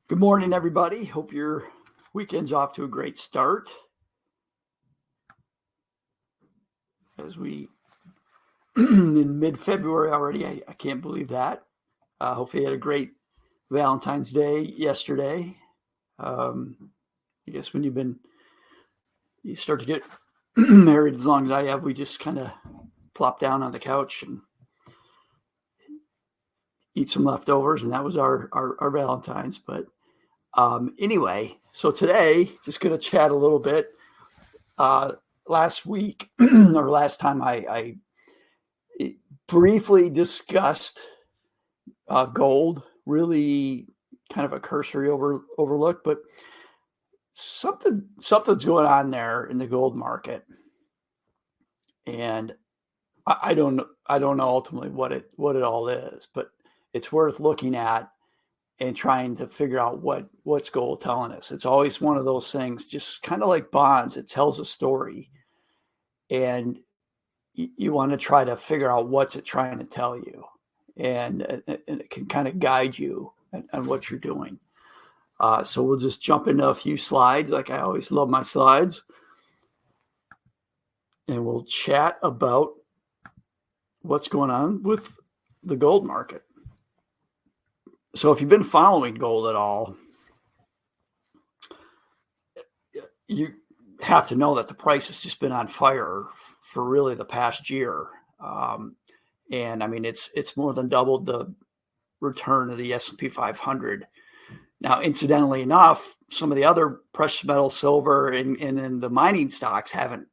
Good morning, everybody. Hope your weekend's off to a great start. As we in mid-February already, I can't believe that. Hopefully you had a great Valentine's Day yesterday. I guess when you start to get married as long as I have, we just kind of plop down on the couch and eat some leftovers, and that was our Valentine's. But anyway, so today, just going to chat a little bit. Last week, or last time, I briefly discussed gold, really kind of a cursory overlook, but something's going on there in the gold market, and I don't know ultimately what it all is, but it's worth looking at and trying to figure out what's gold telling us. It's always one of those things, just kind of like bonds. It tells a story, and you want to try to figure out what's it trying to tell you, and it can kind of guide you on what you're doing. So we'll just jump into a few slides. Like I always love my slides, and we'll chat about what's going on with the gold market. So if you've been following gold at all, you have to know that the price has just been on fire for really the past year. And I mean, it's more than doubled the return of the S&P 500. Now, incidentally enough, some of the other precious metals, silver, and the mining stocks haven't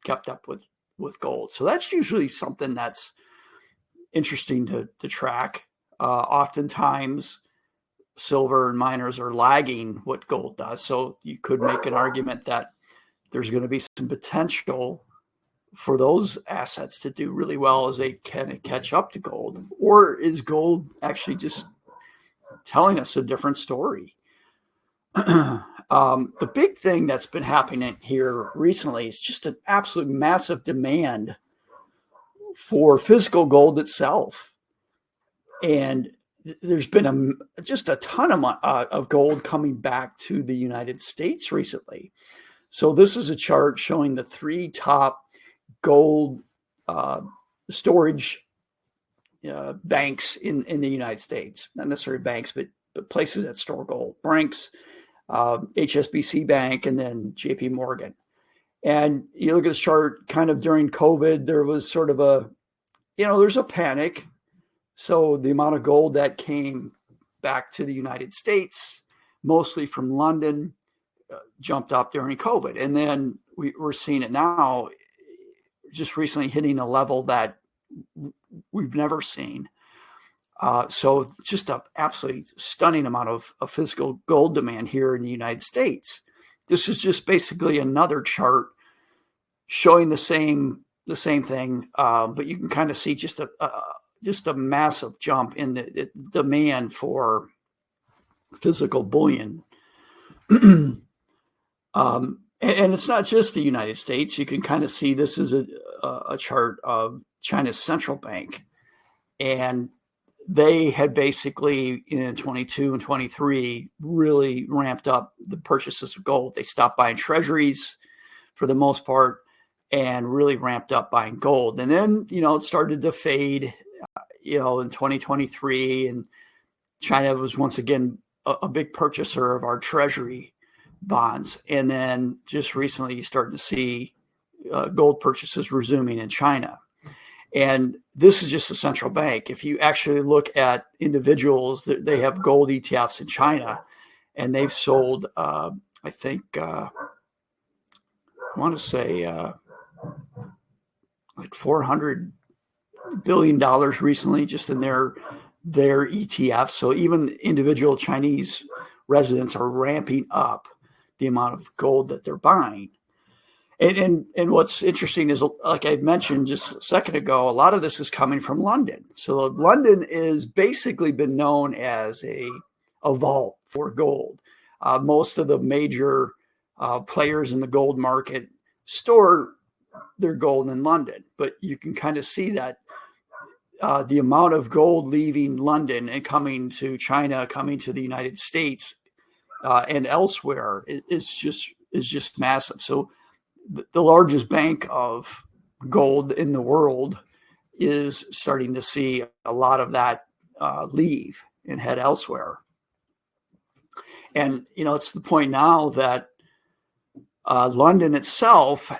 kept up with gold. So that's usually something that's interesting to track. Oftentimes, silver and miners are lagging what gold does. So you could make an argument that there's going to be some potential for those assets to do really well as they can catch up to gold. Or is gold actually just telling us a different story? The big thing that's been happening here recently is just an absolute massive demand for physical gold itself. And there's been just a ton of gold coming back to the United States recently. So this is a chart showing the 3 top gold storage banks in the United States. Not necessarily banks, but places that store gold. Banks, HSBC Bank, and then JP Morgan. And you look at the chart kind of during COVID, there was sort of there's a panic. So the amount of gold that came back to the United States, mostly from London, jumped up during COVID. And then we're seeing it now, just recently hitting a level that we've never seen. So just an absolutely stunning amount of physical gold demand here in the United States. This is just basically another chart showing the same thing, but you can kind of see just a massive jump in the demand for physical bullion. And it's not just the United States. You can kind of see this is a chart of China's central bank. And they had basically in 22 and 23 really ramped up the purchases of gold. They stopped buying treasuries for the most part and really ramped up buying gold. And then, it started to fade in 2023, and China was once again a big purchaser of our treasury bonds. And then just recently, you start to see gold purchases resuming in China. And this is just the central bank. If you actually look at individuals, they have gold ETFs in China, and they've sold, I want to say like $400 billion recently just in their ETFs. So even individual Chinese residents are ramping up the amount of gold that they're buying. And what's interesting is, like I mentioned just a second ago, a lot of this is coming from London. So London is basically been known as a vault for gold. Most of the major players in the gold market store their gold in London, but you can kind of see that the amount of gold leaving London and coming to China, coming to the United States, and elsewhere is just massive. So the largest bank of gold in the world is starting to see a lot of that leave and head elsewhere. And, it's the point now that London itself,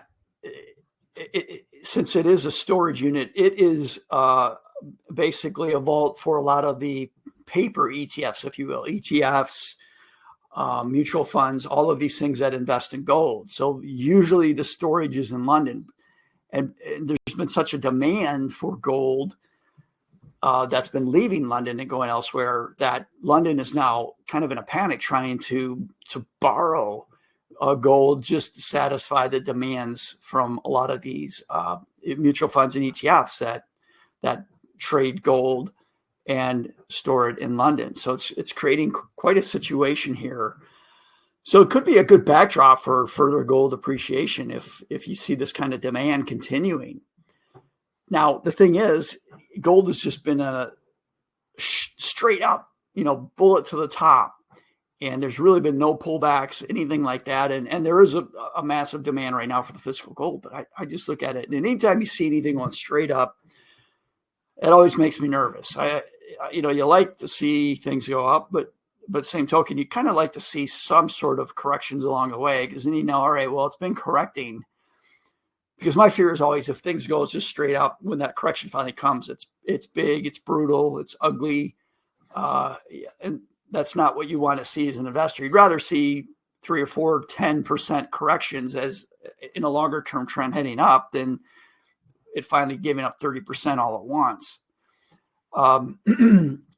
since it is a storage unit, it is basically a vault for a lot of the paper ETFs, if you will, ETFs, mutual funds, all of these things that invest in gold. So usually the storage is in London. And there's been such a demand for gold that's been leaving London and going elsewhere that London is now kind of in a panic trying to borrow gold just to satisfy the demands from a lot of these mutual funds and ETFs that trade gold and store it in London. So it's creating quite a situation here. So it could be a good backdrop for further gold appreciation if you see this kind of demand continuing. Now, the thing is, gold has just been a straight up, bullet to the top. And there's really been no pullbacks, anything like that. And there is a massive demand right now for the physical gold. But I just look at it. And anytime you see anything going straight up, it always makes me nervous. You like to see things go up, but same token, you kind of like to see some sort of corrections along the way, because then all right, well, it's been correcting. Because my fear is always if things go just straight up, when that correction finally comes, it's big, it's brutal, it's ugly, and that's not what you want to see as an investor. You'd rather see 3 or 4, 10% corrections as in a longer term trend heading up than it finally giving up 30% all at once.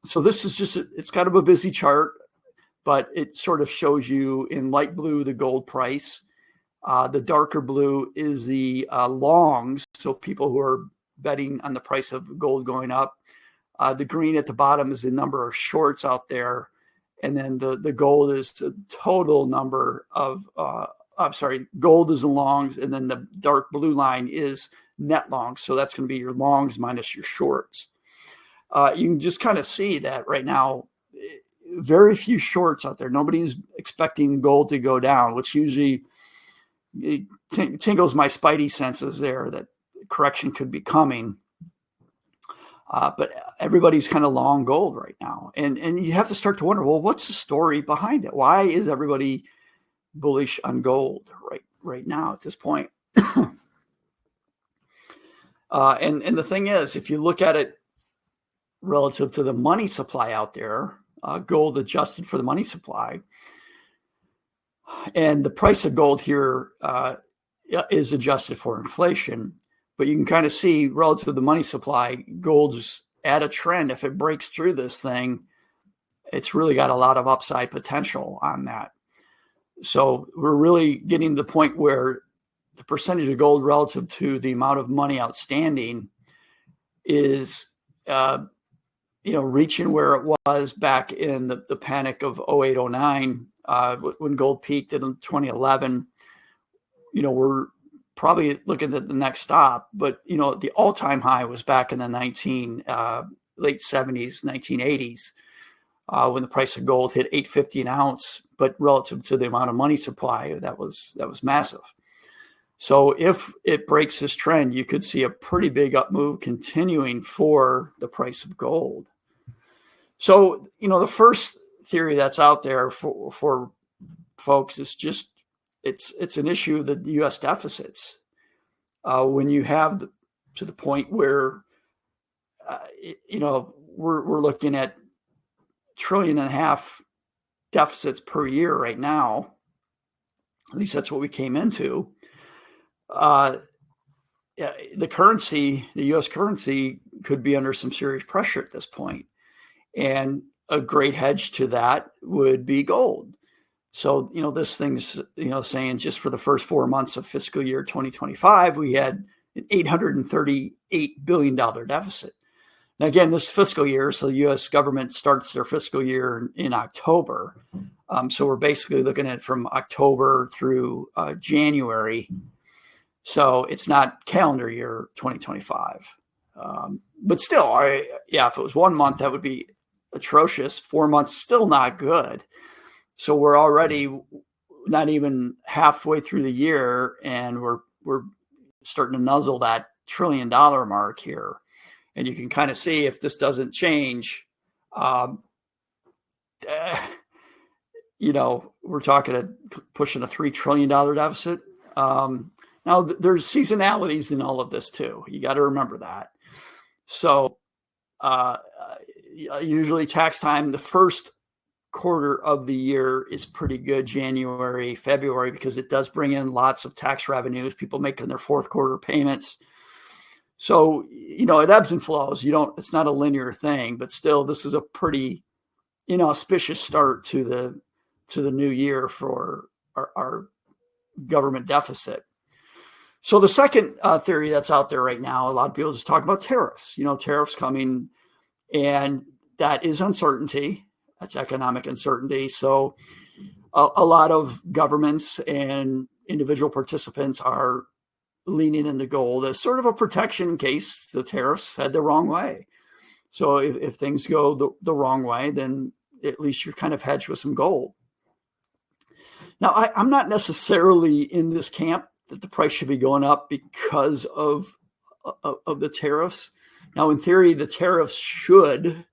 So this is it's kind of a busy chart, but it sort of shows you in light blue the gold price. The darker blue is the longs, so people who are betting on the price of gold going up. The green at the bottom is the number of shorts out there, and then the gold is the total number of. Gold is the longs, and then the dark blue line is net longs. So that's going to be your longs minus your shorts. You can just kind of see that right now, very few shorts out there. Nobody's expecting gold to go down, which usually tingles my spidey senses there that correction could be coming. But everybody's kind of long gold right now. And you have to start to wonder, well, what's the story behind it? Why is everybody bullish on gold right now at this point? And the thing is, if you look at it relative to the money supply out there, gold adjusted for the money supply, and the price of gold here is adjusted for inflation, but you can kind of see relative to the money supply, gold's at a trend. If it breaks through this thing, it's really got a lot of upside potential on that. So we're really getting to the point where the percentage of gold relative to the amount of money outstanding is, reaching where it was back in the panic of 08, 09, when gold peaked in 2011. We're probably looking at the next stop, but the all-time high was back in the late 70s, 1980s, when the price of gold hit $8.50 an ounce. But relative to the amount of money supply, that was massive. So if it breaks this trend, you could see a pretty big up move continuing for the price of gold. So, the first theory that's out there for folks is just, it's an issue of the U.S. deficits. When you have to the point where, we're looking at $1.5 trillion deficits per year right now. At least that's what we came into. The U.S. currency could be under some serious pressure at this point. And a great hedge to that would be gold. So, this thing's, saying just for the first 4 months of fiscal year 2025, we had an $838 billion deficit. Now, again, this fiscal year, so the U.S. government starts their fiscal year in October. So we're basically looking at from October through January. So it's not calendar year 2025. But still, if it was 1 month, that would be atrocious. 4 months, still not good. So we're already not even halfway through the year, and we're starting to nuzzle that $1 trillion mark here. And you can kind of see if this doesn't change, we're talking pushing a $3 trillion deficit. Now, there's seasonalities in all of this too. You got to remember that. So usually tax time, the first quarter of the year is pretty good, January, February, because it does bring in lots of tax revenues, people making their fourth quarter payments. So, it ebbs and flows. It's not a linear thing, but still, this is a pretty inauspicious start to the new year for our government deficit. So the second theory that's out there right now, a lot of people just talk about tariffs, tariffs coming, and that is uncertainty. That's economic uncertainty. So a lot of governments and individual participants are leaning into gold as sort of a protection in case the tariffs head the wrong way. So if things go the wrong way, then at least you're kind of hedged with some gold. Now, I'm not necessarily in this camp that the price should be going up because of the tariffs. Now, in theory, the tariffs should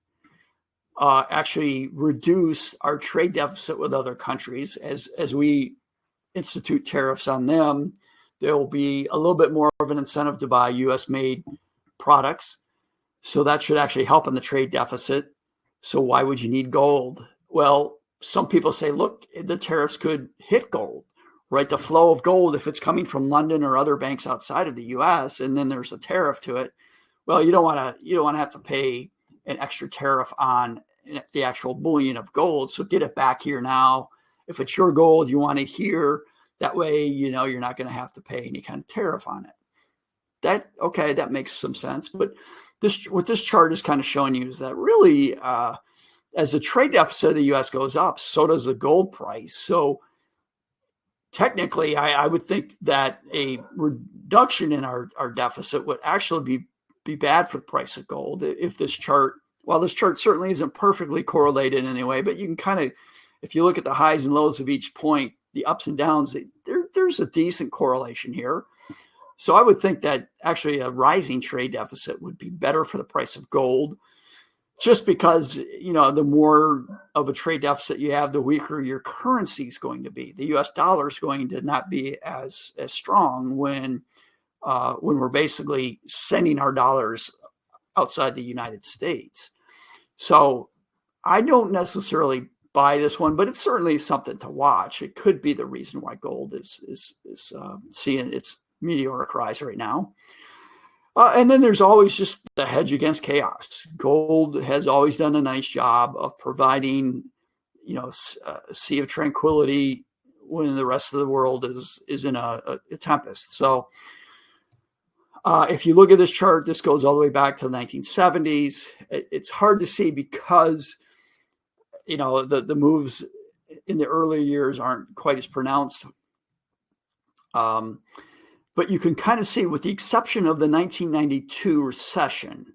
actually reduce our trade deficit with other countries. As we institute tariffs on them, there will be a little bit more of an incentive to buy U.S.-made products. So that should actually help in the trade deficit. So why would you need gold? Well, some people say, look, the tariffs could hit gold, right? The flow of gold, if it's coming from London or other banks outside of the U.S., and then there's a tariff to it, well, you don't want to have to pay an extra tariff on the actual bullion of gold. So get it back here now. If it's your gold, you want it here. That way, you're not going to have to pay any kind of tariff on it. That makes some sense. But what this chart is kind of showing you is that really, as the trade deficit of the U.S. goes up, so does the gold price. So technically, I would think that a reduction in our deficit would actually be bad for the price of gold. If this chart, while this chart certainly isn't perfectly correlated in any way, but you can kind of, if you look at the highs and lows of each point, the ups and downs, there's a decent correlation here. So I would think that actually a rising trade deficit would be better for the price of gold, just because, the more of a trade deficit you have, the weaker your currency is going to be. The U.S. dollar is going to not be as strong when we're basically sending our dollars outside the United States. So I don't necessarily buy this one, but it's certainly something to watch. It could be the reason why gold is seeing its meteoric rise right now. And then there's always just the hedge against chaos. Gold has always done a nice job of providing, a sea of tranquility when the rest of the world is in a tempest. So if you look at this chart, this goes all the way back to the 1970s. It's hard to see because, the moves in the early years aren't quite as pronounced. But you can kind of see, with the exception of the 1992 recession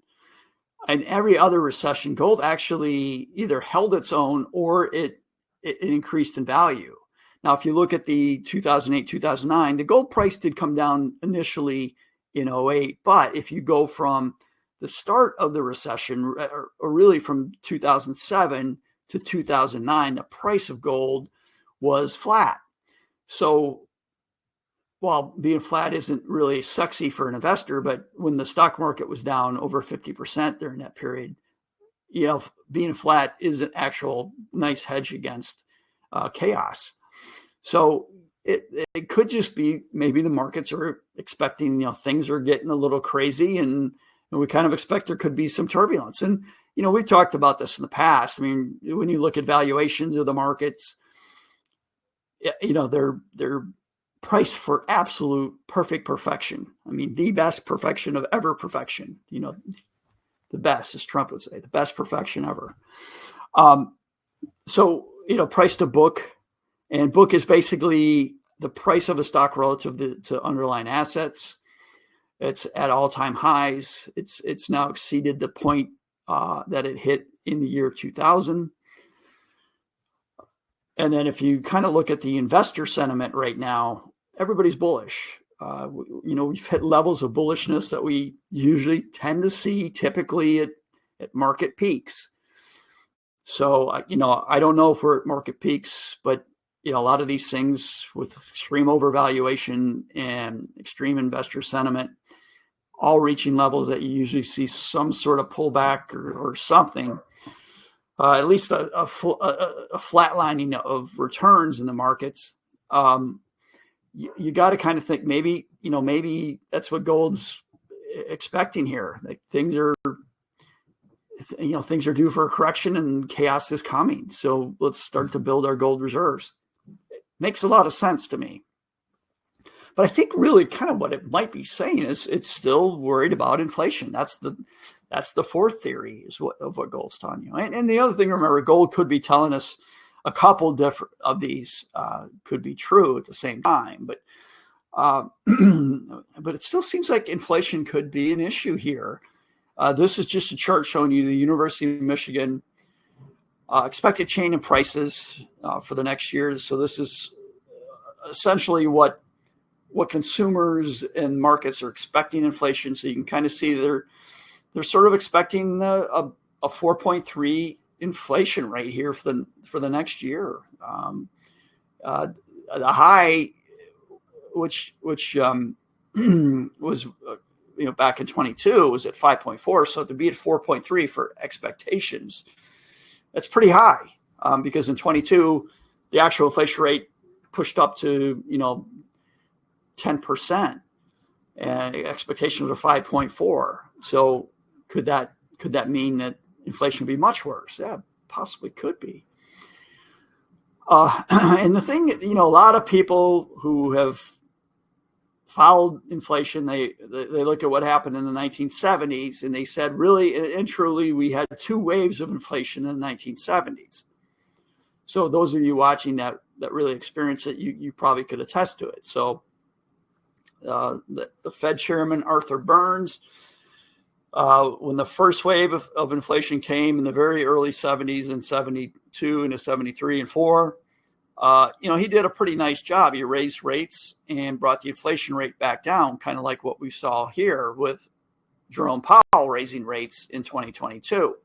and every other recession, gold actually either held its own or it increased in value. Now, if you look at the 2008, 2009, the gold price did come down initially in 2008. But if you go from the start of the recession, or really from 2007 to 2009, the price of gold was flat. So while being flat isn't really sexy for an investor, but when the stock market was down over 50% during that period, being flat is an actual nice hedge against chaos. So it could just be maybe the markets are expecting, things are getting a little crazy, and we kind of expect there could be some turbulence. And, we've talked about this in the past. I mean, when you look at valuations of the markets, they're priced for absolute perfect perfection. I mean, the best perfection of ever perfection, the best, as Trump would say, the best perfection ever. So, price to book, and book is basically the price of a stock relative to underlying assets. It's at all-time highs. It's now exceeded the point that it hit in the year 2000. And then if you kind of look at the investor sentiment right now, everybody's bullish. We've hit levels of bullishness that we usually tend to see typically at market peaks. So, I don't know if we're at market peaks, but, a lot of these things with extreme overvaluation and extreme investor sentiment, all reaching levels that you usually see some sort of pullback or something, at least a flatlining of returns in the markets. You got to kind of think maybe that's what gold's expecting here. Like things are due for a correction and chaos is coming. So let's start to build our gold reserves. It makes a lot of sense to me. But I think really kind of what it might be saying is it's still worried about inflation. That's the fourth theory of what gold's telling you. And the other thing, remember, gold could be telling us a couple different of these could be true at the same time. But but it still seems like inflation could be an issue here. This is just a chart showing you the University of Michigan expected change in prices for the next year. So this is essentially what consumers and markets are expecting inflation. So you can kind of see they're sort of expecting a 4.3 inflation rate here for the next year. The high, which was back in 22 was at 5.4. So to be at 4.3 for expectations, that's pretty high because in 22 the actual inflation rate pushed up to 10%, and expectations are 5.4. So could that mean that inflation would be much worse? Yeah, possibly could be. And the thing, a lot of people who have followed inflation, they look at what happened in the 1970s, and they said, really and truly, we had two waves of inflation in the 1970s. So those of you watching that really experienced it, you probably could attest to it. So the Fed chairman, Arthur Burns, when the first wave of inflation came in the very early 70s, in 72 into 73 and 4, he did a pretty nice job. He raised rates and brought the inflation rate back down, kind of like what we saw here with Jerome Powell raising rates in 2022.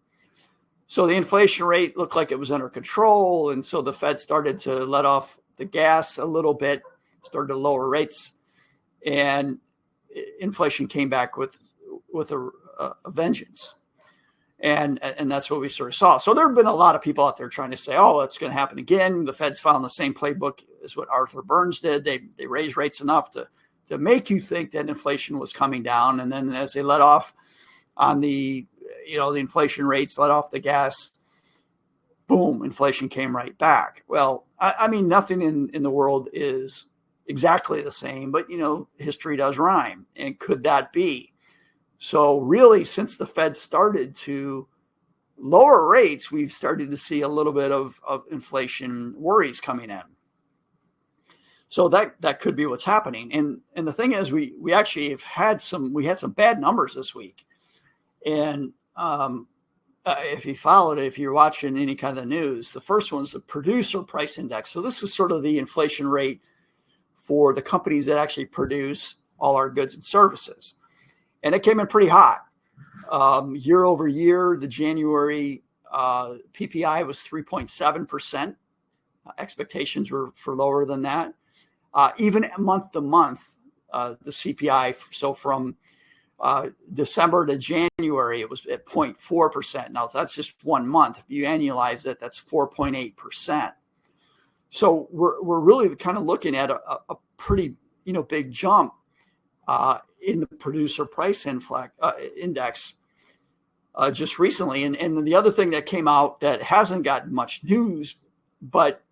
So the inflation rate looked like it was under control. And so the Fed started to let off the gas a little bit, started to lower rates, and inflation came back with a vengeance. And that's what we sort of saw. So there have been a lot of people out there trying to say, oh, it's going to happen again. The Fed's found the same playbook as what Arthur Burns did. They raised rates enough to make you think that inflation was coming down. And then as they let off on the inflation rates, let off the gas, boom, inflation came right back. Well, I mean, nothing in the world is exactly the same, but, history does rhyme. And could that be? So really, since the Fed started to lower rates, we've started to see a little bit of inflation worries coming in. So that could be what's happening. And the thing is, we actually have had some bad numbers this week. And if you followed it, if you're watching any kind of the news, the first one's the producer price index. So this is sort of the inflation rate for the companies that actually produce all our goods and services. And it came in pretty hot. Year over year, the January PPI was 3.7%. Expectations were for lower than that. Even month to month, the CPI, so from December to January, it was at 0.4%. Now, that's just 1 month. If you annualize it, that's 4.8%. So we're really kind of looking at a pretty big jump in the producer price index just recently. And the other thing that came out that hasn't gotten much news, but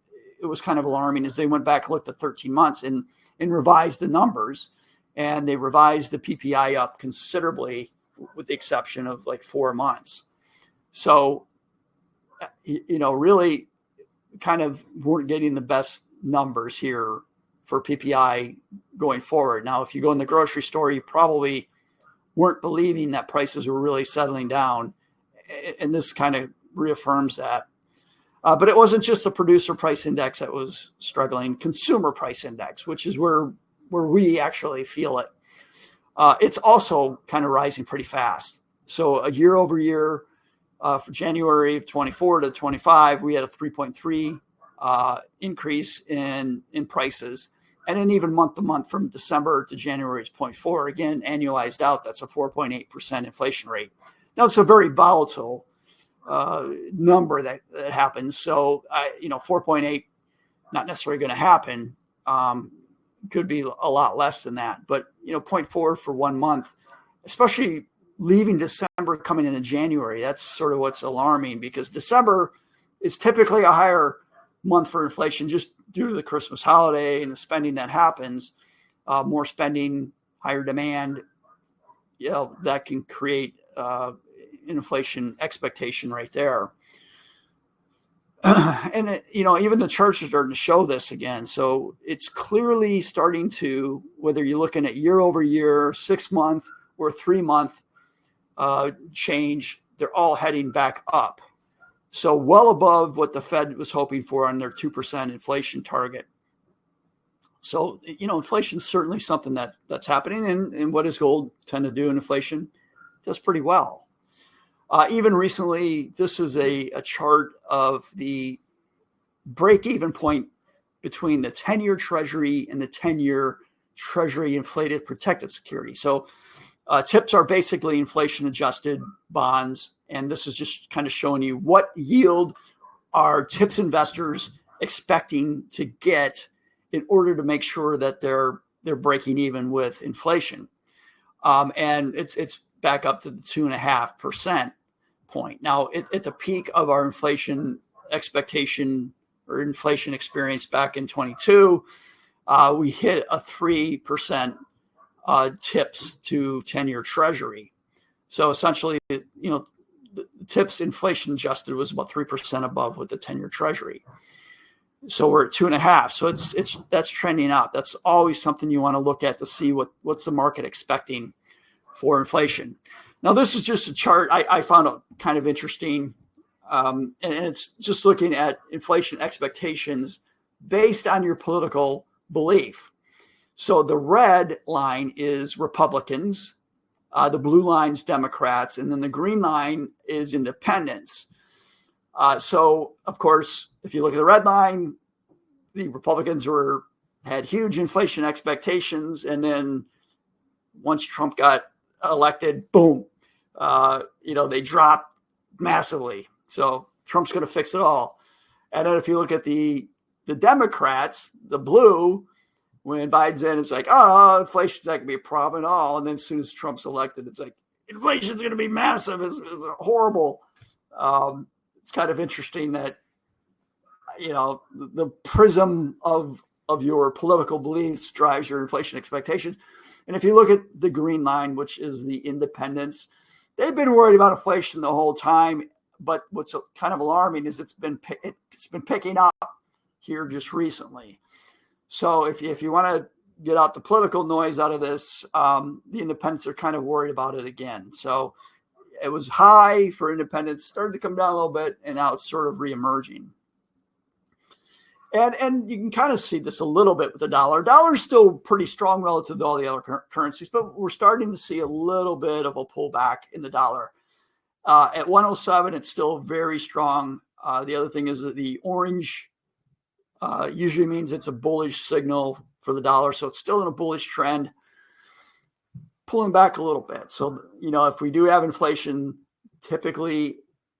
it was kind of alarming, is they went back and looked at 13 months and revised the numbers. And they revised the PPI up considerably, with the exception of like 4 months. So, really kind of weren't getting the best numbers here for PPI going forward. Now, if you go in the grocery store, you probably weren't believing that prices were really settling down. And this kind of reaffirms that. But it wasn't just the producer price index that was struggling. Consumer price index, which is where we actually feel it, it's also kind of rising pretty fast. So a year over year, for January of 24 to 25, we had a 3.3 increase in prices. And then even month to month from December to January is 0.4. Again, annualized out, that's a 4.8% inflation rate. Now, it's a very volatile number that happens. So, 4.8, not necessarily going to happen. Could be a lot less than that. But, 0.4 for 1 month, especially leaving December coming into January, that's sort of what's alarming, because December is typically a higher month for inflation just due to the Christmas holiday and the spending that happens. More spending, higher demand, that can create inflation expectation right there. And even the charts are starting to show this again. So it's clearly starting to, whether you're looking at year over year, 6 month or 3 month change, they're all heading back up. So well above what the Fed was hoping for on their 2% inflation target. So, inflation is certainly something that's happening. And what does gold tend to do in inflation? It does pretty well. Even recently, this is a chart of the break-even point between the 10-year Treasury and the 10-year Treasury inflated protected security. So TIPS are basically inflation-adjusted bonds, and this is just kind of showing you what yield are TIPS investors expecting to get in order to make sure that they're breaking even with inflation. And it's back up to the 2.5% point. Now, at the peak of our inflation expectation or inflation experience back in 22, we hit a 3% TIPS to 10-year Treasury. So essentially, the TIPS inflation adjusted was about 3% above with the 10-year Treasury. So we're at 2.5. So that's trending up. That's always something you want to look at to see what's the market expecting for inflation. Now, this is just a chart I found it kind of interesting, and it's just looking at inflation expectations based on your political belief. So the red line is Republicans, the blue line is Democrats, and then the green line is independents. So, of course, if you look at the red line, the Republicans had huge inflation expectations, and then once Trump got elected, boom, they dropped massively. So Trump's going to fix it all. And then if you look at the Democrats, the blue, when Biden's in, it's like, oh, inflation's not going to be a problem at all. And then as soon as Trump's elected, it's like, inflation's going to be massive. It's horrible. It's kind of interesting that, the prism of your political beliefs drives your inflation expectations. And if you look at the green line, which is the independents, they've been worried about inflation the whole time. But what's kind of alarming is it's been picking up here just recently. So if you want to get out the political noise out of this, the independents are kind of worried about it again. So it was high for independents, started to come down a little bit, and now it's sort of reemerging. And you can kind of see this a little bit with the dollar. Dollar is still pretty strong relative to all the other currencies, but we're starting to see a little bit of a pullback in the dollar. At 107, it's still very strong. The other thing is that the orange usually means it's a bullish signal for the dollar. So it's still in a bullish trend, pulling back a little bit. So, if we do have inflation, typically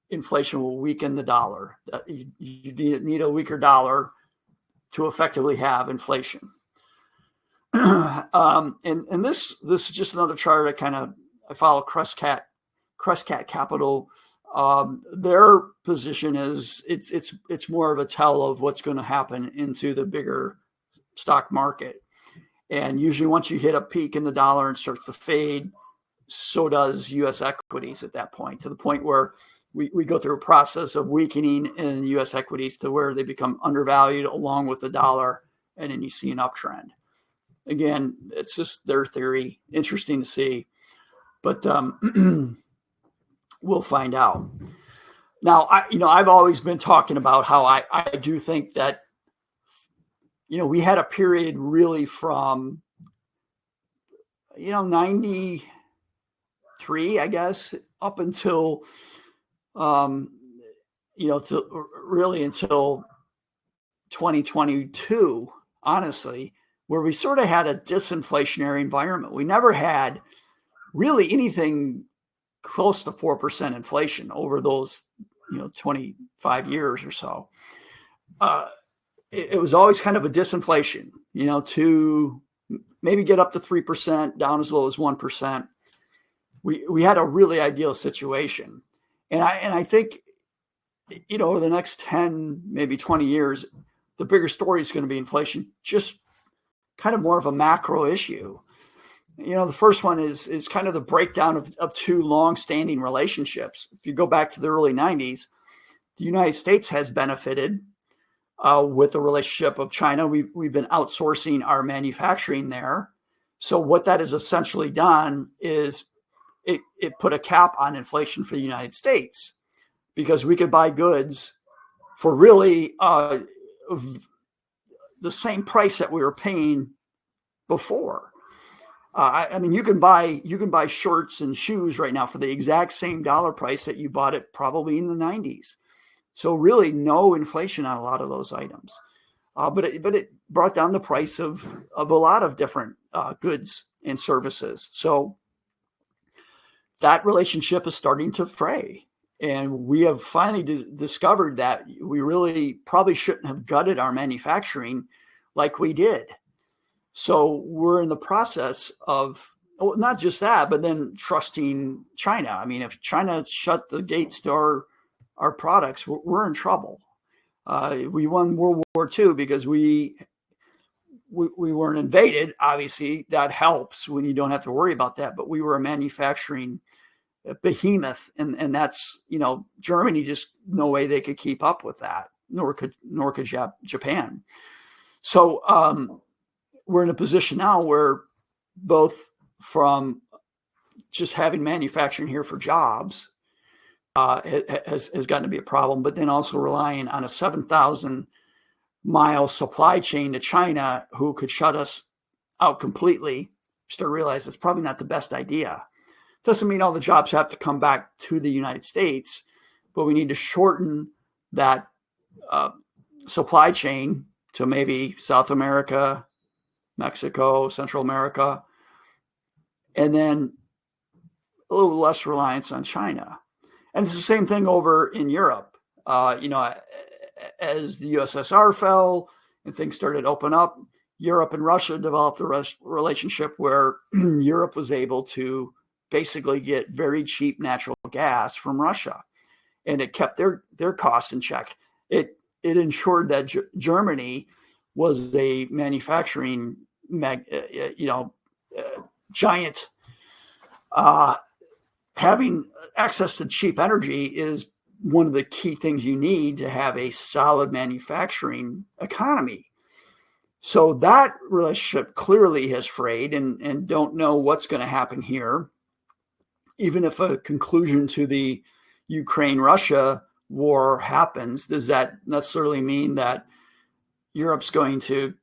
inflation will weaken the dollar. You need a weaker dollar to effectively have inflation. And this is just another chart. I follow Crescat Capital. Their position is it's more of a tell of what's going to happen into the bigger stock market. And usually once you hit a peak in the dollar and starts to fade, so does U.S. equities at that point, to the point where we go through a process of weakening in U.S. equities to where they become undervalued along with the dollar, and then you see an uptrend. Again, it's just their theory. Interesting to see, but we'll find out. Now, I've always been talking about how I do think that, we had a period really from, 93, I guess, up until, really until 2022, honestly, where we sort of had a disinflationary environment. We never had really anything close to 4% inflation over those, 25 years or so. It was always kind of a disinflation, to maybe get up to 3%, down as low as 1%. We had a really ideal situation. And I think, over the next 10, maybe 20 years, the bigger story is going to be inflation, just kind of more of a macro issue. The first one is kind of the breakdown of two long-standing relationships. If you go back to the early 90s, the United States has benefited with the relationship of China. We've been outsourcing our manufacturing there. So what that has essentially done is it put a cap on inflation for the United States, because we could buy goods for really the same price that we were paying before. You can buy shirts and shoes right now for the exact same dollar price that you bought it probably in the 90s. So really no inflation on a lot of those items. But it brought down the price of a lot of different goods and services. So that relationship is starting to fray. And we have finally discovered that we really probably shouldn't have gutted our manufacturing like we did. So we're in the process of, not just that, but then trusting China. If China shut the gates to our products, we're in trouble. We won World War II because we weren't invaded. Obviously, that helps when you don't have to worry about that. But we were a manufacturing behemoth, and that's, Germany, just no way they could keep up with that, nor could Japan. So we're in a position now where both from just having manufacturing here for jobs has gotten to be a problem, but then also relying on a 7,000-mile supply chain to China, who could shut us out completely. Start to realize it's probably not the best idea. Doesn't mean all the jobs have to come back to the United States, but we need to shorten that supply chain to maybe South America, Mexico, Central America, and then a little less reliance on China. And it's the same thing over in Europe. As the USSR fell and things started to open up, Europe and Russia developed a relationship where Europe was able to basically get very cheap natural gas from Russia, and it kept their costs in check. It ensured that Germany was a manufacturing giant. Having access to cheap energy is one of the key things you need to have a solid manufacturing economy. So that relationship clearly has frayed, and don't know what's going to happen here. Even if a conclusion to the Ukraine-Russia war happens, does that necessarily mean that Europe's going to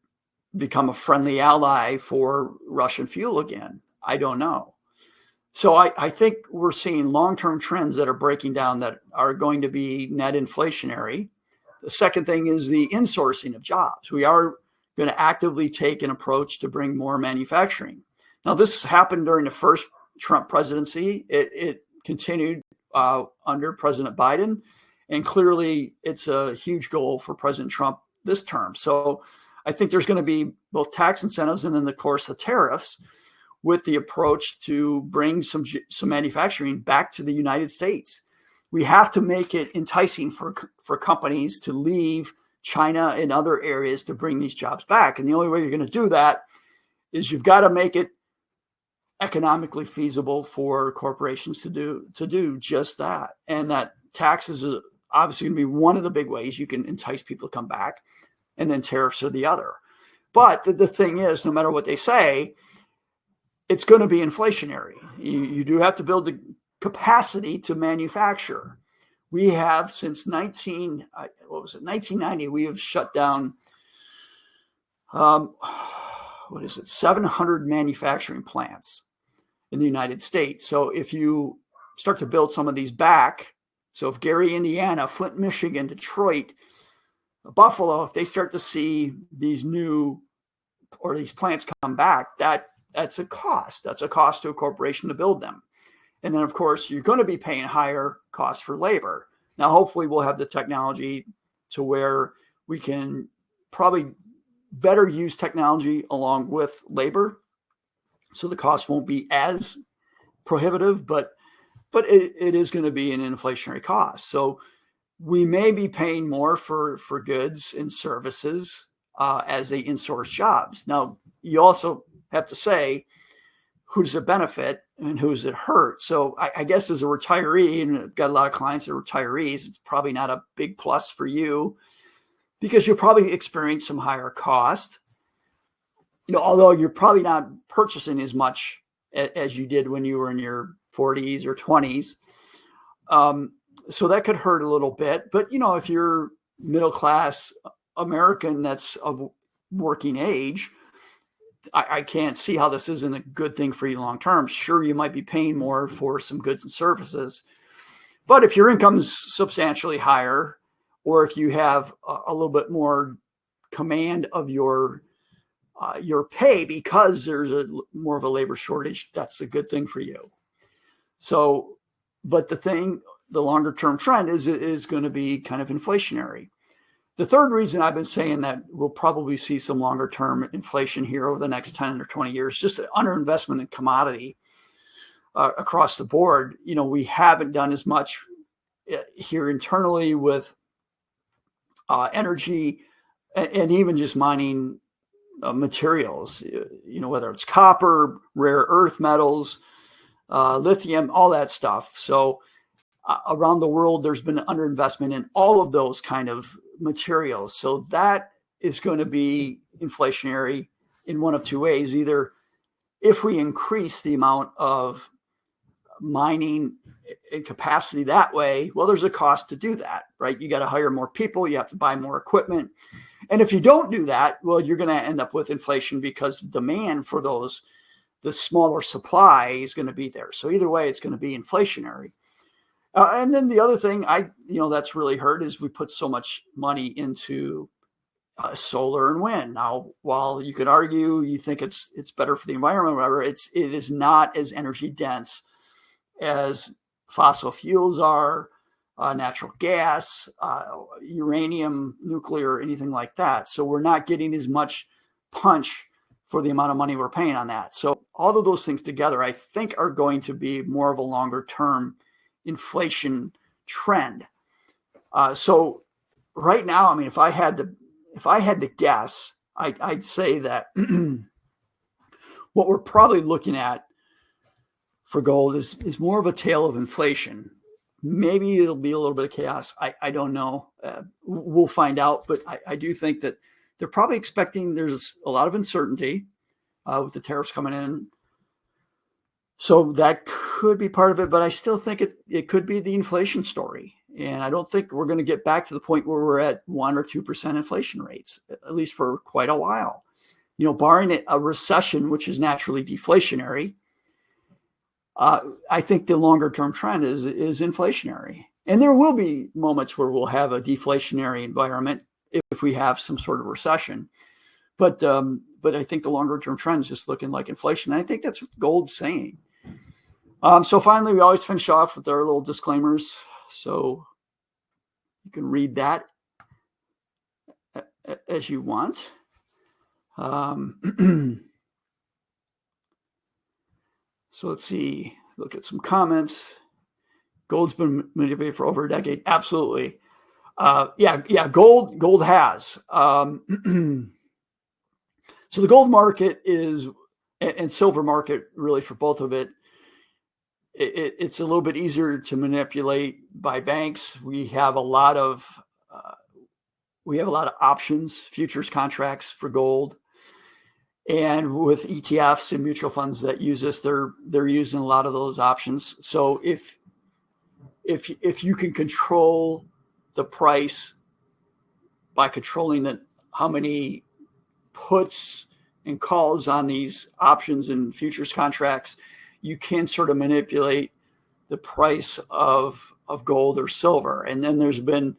become a friendly ally for Russian fuel again? I don't know. So I think we're seeing long-term trends that are breaking down that are going to be net inflationary. The second thing is the insourcing of jobs. We are going to actively take an approach to bring more manufacturing. Now, this happened during the first Trump presidency. It continued under President Biden, and clearly it's a huge goal for President Trump this term. So I think there's going to be both tax incentives and then, of course, the tariffs, with the approach to bring some manufacturing back to the United States. We have to make it enticing for companies to leave China and other areas to bring these jobs back. And the only way you're going to do that is you've got to make it economically feasible for corporations to do just that. And that taxes is obviously going to be one of the big ways you can entice people to come back, and then tariffs are the other. But the thing is, no matter what they say, it's going to be inflationary. You do have to build the capacity to manufacture. We have since 1990, we have shut down, 700 manufacturing plants in the United States. So if you start to build some of these back, so if Gary, Indiana, Flint, Michigan, Detroit, Buffalo, if they start to see these plants come back, that's a cost. That's a cost to a corporation to build them. And then, of course, you're going to be paying higher costs for labor. Now, hopefully, we'll have the technology to where we can probably better use technology along with labor, so the cost won't be as prohibitive, but it is going to be an inflationary cost. So we may be paying more for goods and services as they insource jobs. Now, you also have to say, who does it benefit and who does it hurt? So I guess as a retiree, and I've got a lot of clients that are retirees, it's probably not a big plus for you because you'll probably experience some higher cost. Although you're probably not purchasing as much as you did when you were in your 40s or 20s. So that could hurt a little bit. But, if you're middle class American that's of working age, I can't see how this isn't a good thing for you long term. Sure, you might be paying more for some goods and services, but if your income is substantially higher, or if you have a little bit more command of your pay because there's more of a labor shortage, that's a good thing for you. So, but the longer term trend is going to be kind of inflationary. The third reason I've been saying that we'll probably see some longer term inflation here over the next 10 or 20 years, just underinvestment in commodity across the board. We haven't done as much here internally with energy and even just mining materials, whether it's copper, rare earth metals, lithium, all that stuff. So around the world, there's been underinvestment in all of those kind of materials. So that is going to be inflationary in one of two ways. Either if we increase the amount of mining and capacity that way, well, there's a cost to do that, right? You got to hire more people, you have to buy more equipment. And if you don't do that, well, you're going to end up with inflation because demand for the smaller supply is going to be there. So either way, it's going to be inflationary. And then the other thing that's really hurt is we put so much money into solar and wind. Now, while you could argue you think it's better for the environment, whatever, it is not as energy dense as fossil fuels are, natural gas, uranium, nuclear, anything like that. So we're not getting as much punch for the amount of money we're paying on that. So all of those things together, I think, are going to be more of a longer term inflation trend. So right now, if I had to guess, I'd say that what we're probably looking at for gold is more of a tale of inflation. Maybe it'll be a little bit of chaos. I don't know. We'll find out. But I do think that they're probably expecting there's a lot of uncertainty with the tariffs coming in. So that could be part of it, but I still think it could be the inflation story. And I don't think we're going to get back to the point where we're at 1 or 2% inflation rates, at least for quite a while. Barring a recession, which is naturally deflationary, I think the longer term trend is inflationary. And there will be moments where we'll have a deflationary environment if we have some sort of recession. But I think the longer term trend is just looking like inflation. And I think that's what gold's saying. So finally, we always finish off with our little disclaimers. So you can read that as you want. So let's see, look at some comments. Gold's been manipulated for over a decade. Absolutely. Gold has. So the gold market and silver market, really for both of it, it's a little bit easier to manipulate by banks. We have a lot of options, futures contracts for gold. And with ETFs and mutual funds that use this, they're using a lot of those options. So if if you can control the price by controlling how many puts and calls on these options and futures contracts, you can sort of manipulate the price of gold or silver. And then there's been,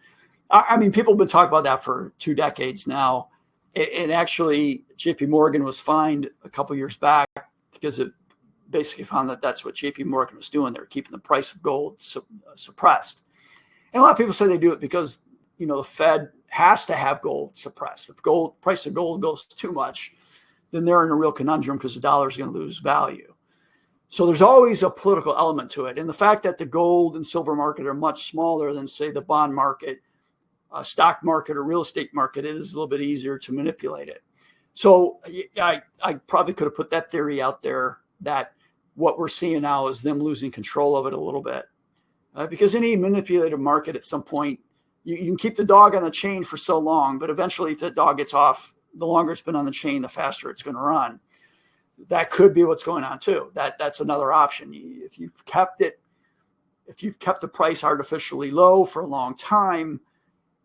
I mean, people have been talking about that for 2 decades now. And actually, JP Morgan was fined a couple years back because it basically found that that's what JP Morgan was doing. They were keeping the price of gold suppressed. And a lot of people say they do it because, the Fed has to have gold suppressed. If price of gold goes too much, then they're in a real conundrum because the dollar is going to lose value. So there's always a political element to it. And the fact that the gold and silver market are much smaller than, say, the bond market, stock market, or real estate market, it is a little bit easier to manipulate it. So I probably could have put that theory out there that what we're seeing now is them losing control of it a little bit. Because any manipulated market at some point, you can keep the dog on the chain for so long, but eventually if the dog gets off, the longer it's been on the chain, the faster it's going to run. That could be what's going on too. That's another option. If you've kept the price artificially low for a long time,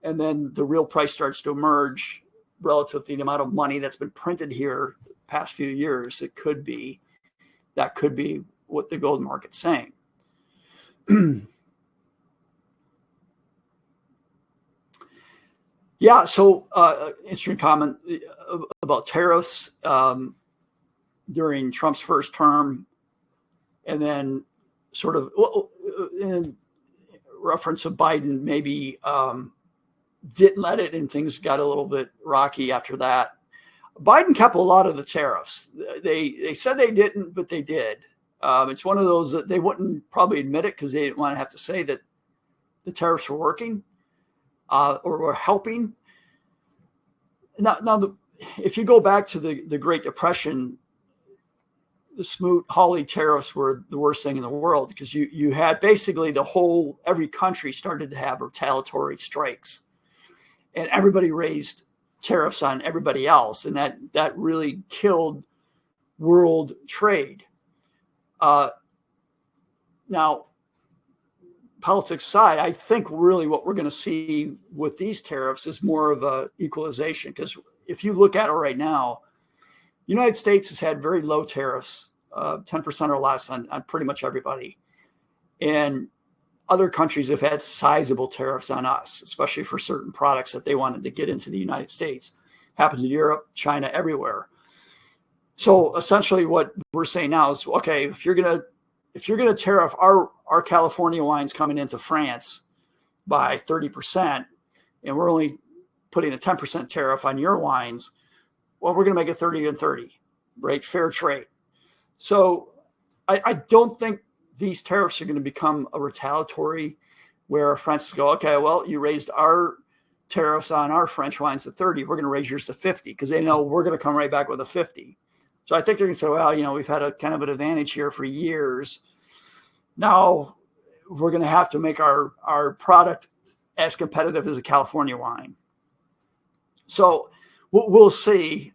and then the real price starts to emerge relative to the amount of money that's been printed here the past few years, that could be what the gold market's saying. Yeah, so interesting comment about tariffs during Trump's first term, and then sort of in reference of Biden maybe didn't let it, and things got a little bit rocky after that. Biden kept a lot of the tariffs. They said they didn't, but they did. It's one of those that they wouldn't probably admit it because they didn't want to have to say that the tariffs were working. Or were helping. Now, if you go back to the Great Depression, the Smoot-Hawley tariffs were the worst thing in the world because you had basically every country started to have retaliatory strikes, and everybody raised tariffs on everybody else, and that really killed world trade. Now, politics aside, I think really what we're going to see with these tariffs is more of a equalization, because if you look at it right now, the United States has had very low tariffs, 10% or less on pretty much everybody. And other countries have had sizable tariffs on us, especially for certain products that they wanted to get into the United States. Happens in Europe, China, everywhere. So essentially what we're saying now is, okay, if you're going to tariff our California wines coming into France by 30%, and we're only putting a 10% tariff on your wines, well, we're going to make it 30 and 30, right? Fair trade. So I don't think these tariffs are going to become a retaliatory where France go, okay, well, you raised our tariffs on our French wines to 30. We're going to raise yours to 50 because they know we're going to come right back with a 50. So I think they're going to say, well, we've had a kind of an advantage here for years. Now we're going to have to make our product as competitive as a California wine. So we'll see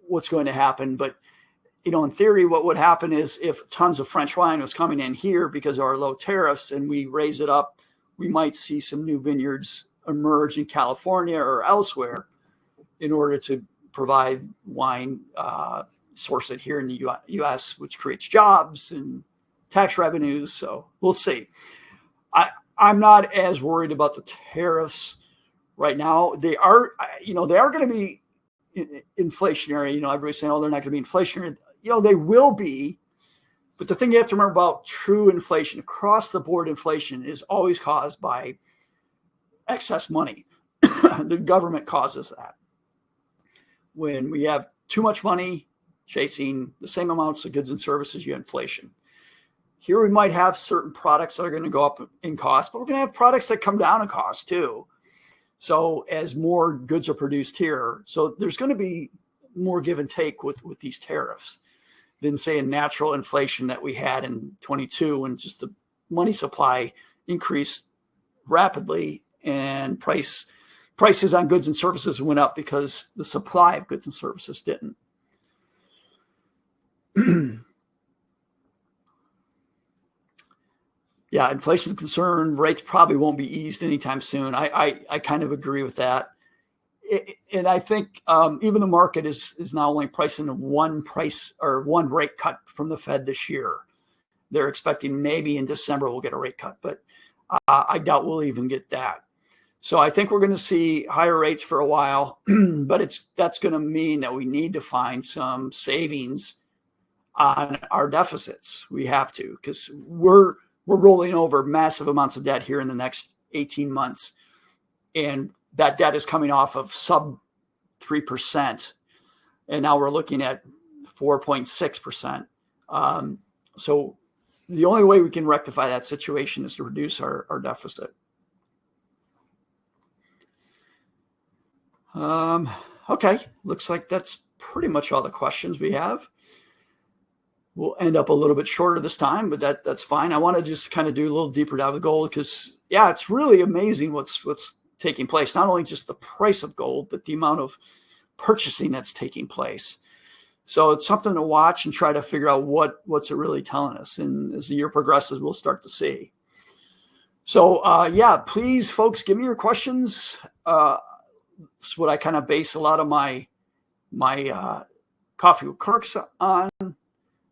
what's going to happen. But, in theory, what would happen is if tons of French wine was coming in here because of our low tariffs and we raise it up, we might see some new vineyards emerge in California or elsewhere in order to provide wine sourced here in the U.S., which creates jobs and tax revenues. So we'll see. I'm not as worried about the tariffs right now. They are going to be inflationary. Everybody's saying, oh, they're not going to be inflationary. They will be. But the thing you have to remember about true inflation, across the board inflation, is always caused by excess money. The government causes that. When we have too much money chasing the same amounts of goods and services, you have inflation. Here we might have certain products that are going to go up in cost, but we're going to have products that come down in cost too. So as more goods are produced here, so there's going to be more give and take with these tariffs than, say, a natural inflation that we had in 22 when just the money supply increased rapidly and prices on goods and services went up because the supply of goods and services didn't. yeah, inflation concern, rates probably won't be eased anytime soon. I kind of agree with that. And I think even the market is now only pricing one rate cut from the Fed this year. They're expecting maybe in December we'll get a rate cut, but I doubt we'll even get that. So I think we're going to see higher rates for a while, but that's going to mean that we need to find some savings on our deficits. We have to, because we're rolling over massive amounts of debt here in the next 18 months. And that debt is coming off of sub 3%. And now we're looking at 4.6%. So the only way we can rectify that situation is to reduce our deficit. Okay, looks like that's pretty much all the questions we have. We'll end up a little bit shorter this time, but that's fine. I want to just kind of do a little deeper dive of gold because, yeah, it's really amazing what's taking place. Not only just the price of gold, but the amount of purchasing that's taking place. So it's something to watch and try to figure out what's it really telling us. And as the year progresses, we'll start to see. So, yeah, please, folks, give me your questions. It's what I kind of base a lot of my Coffee with Clerks on.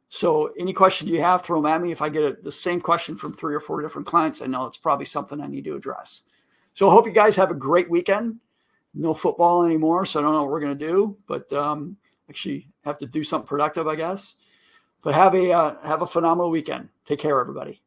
So any questions you have, throw them at me. If I get the same question from 3 or 4 different clients, I know it's probably something I need to address. So I hope you guys have a great weekend. No football anymore, so I don't know what we're going to do, but actually have to do something productive, I guess. But have a phenomenal weekend. Take care, everybody.